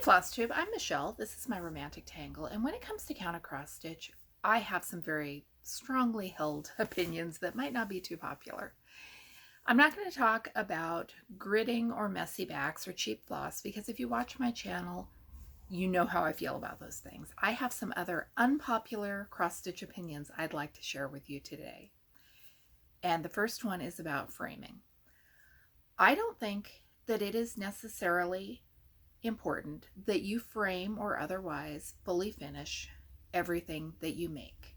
Floss Tube, I'm Michelle. This is my romantic tangle, and when it comes to counter cross stitch, I have some very strongly held opinions that might not be too popular. I'm not going to talk about gridding or messy backs or cheap floss because if you watch my channel, you know how I feel about those things. I have some other unpopular cross stitch opinions I'd like to share with you today. And the first one is about framing. I don't think that it is necessarily important that you frame or otherwise fully finish everything that you make.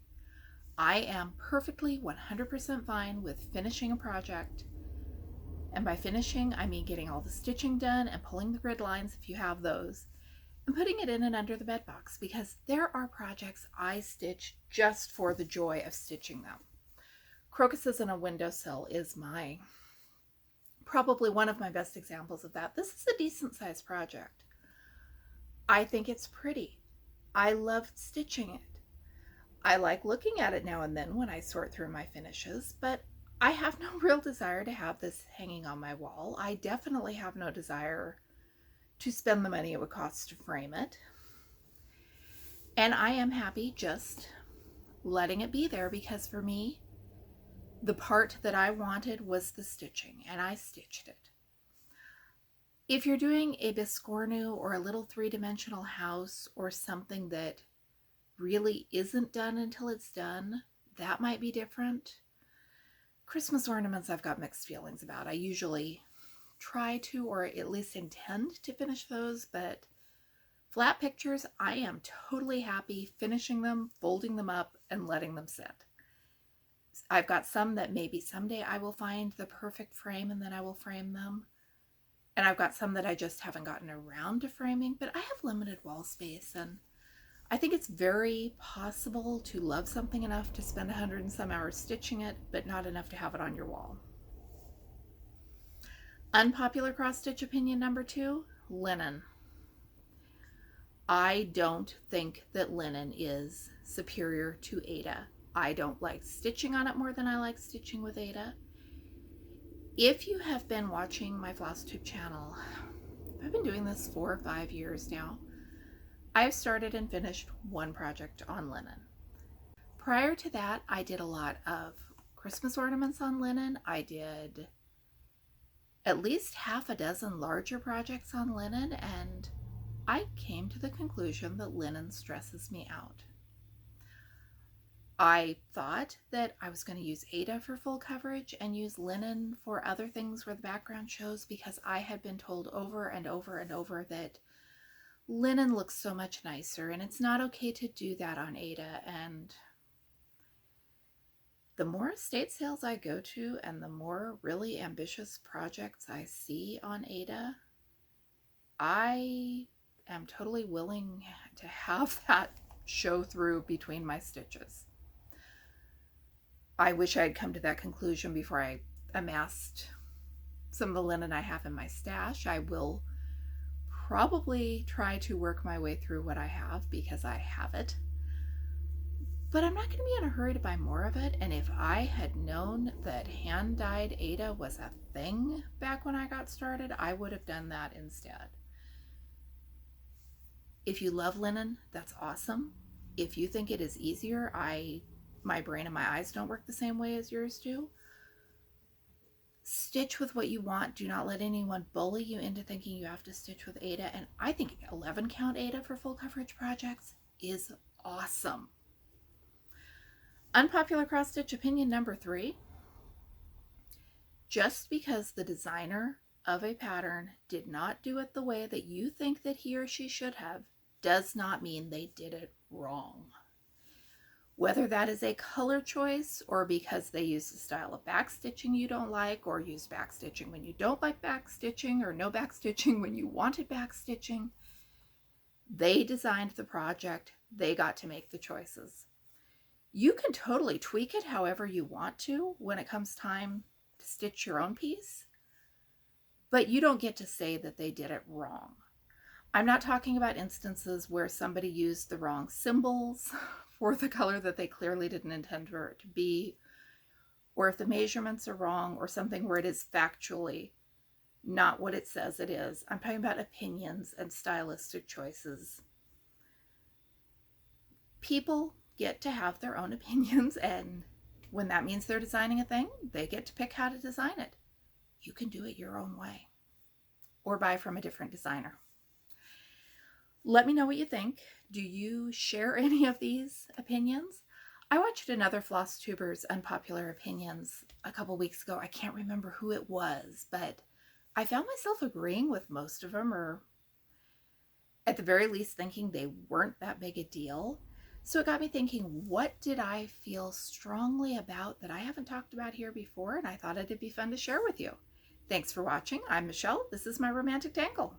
I am perfectly 100% fine with finishing a project, and by finishing I mean getting all the stitching done and pulling the grid lines if you have those and putting it in and under the bed box, because there are projects I stitch just for the joy of stitching them. Crocuses in a windowsill is probably one of my best examples of that. This is a decent sized project. I think it's pretty. I love stitching it. I like looking at it now and then when I sort through my finishes, but I have no real desire to have this hanging on my wall. I definitely have no desire to spend the money it would cost to frame it. And I am happy just letting it be there, because for me, the part that I wanted was the stitching, and I stitched it. If you're doing a biscornu or a little three-dimensional house or something that really isn't done until it's done, that might be different. Christmas ornaments I've got mixed feelings about. I usually try to, or at least intend to finish those, but flat pictures, I am totally happy finishing them, folding them up, and letting them sit. I've got some that maybe someday I will find the perfect frame and then I will frame them. And I've got some that I just haven't gotten around to framing, but I have limited wall space, and I think it's very possible to love something enough to spend 100 and some hours stitching it, but not enough to have it on your wall. Unpopular cross-stitch opinion number 2, linen. I don't think that linen is superior to Aida. I don't like stitching on it more than I like stitching with Aida. If you have been watching my FlossTube channel, I've been doing this 4 or 5 years now. I've started and finished one project on linen. Prior to that, I did a lot of Christmas ornaments on linen. I did at least half a dozen larger projects on linen, and I came to the conclusion that linen stresses me out. I thought that I was going to use Aida for full coverage and use linen for other things where the background shows, because I had been told over and over and over that linen looks so much nicer, and it's not okay to do that on Aida. And the more estate sales I go to and the more really ambitious projects I see on Aida, I am totally willing to have that show through between my stitches. I wish I had come to that conclusion before I amassed some of the linen I have in my stash. I will probably try to work my way through what I have because I have it. But I'm not going to be in a hurry to buy more of it. And if I had known that hand-dyed Aida was a thing back when I got started, I would have done that instead. If you love linen, that's awesome. If you think it is easier, my brain and my eyes don't work the same way as yours do. Stitch with what you want. Do not let anyone bully you into thinking you have to stitch with Aida. And I think 11 count Aida for full coverage projects is awesome. Unpopular cross stitch opinion number 3. Just because the designer of a pattern did not do it the way that you think that he or she should have does not mean they did it wrong. Whether that is a color choice, or because they use a style of backstitching you don't like, or use backstitching when you don't like backstitching, or no backstitching when you wanted backstitching, they designed the project. They got to make the choices. You can totally tweak it however you want to when it comes time to stitch your own piece, but you don't get to say that they did it wrong. I'm not talking about instances where somebody used the wrong symbols for the color that they clearly didn't intend for it to be, or if the measurements are wrong, or something where it is factually not what it says it is. I'm talking about opinions and stylistic choices. People get to have their own opinions, and when that means they're designing a thing, they get to pick how to design it. You can do it your own way or buy from a different designer. Let me know what you think. Do you share any of these opinions? I watched another floss tuber's Unpopular Opinions a couple weeks ago. I can't remember who it was, but I found myself agreeing with most of them, or at the very least thinking they weren't that big a deal. So it got me thinking, what did I feel strongly about that I haven't talked about here before? And I thought it'd be fun to share with you. Thanks for watching. I'm Michelle. This is my Romantic Tangle.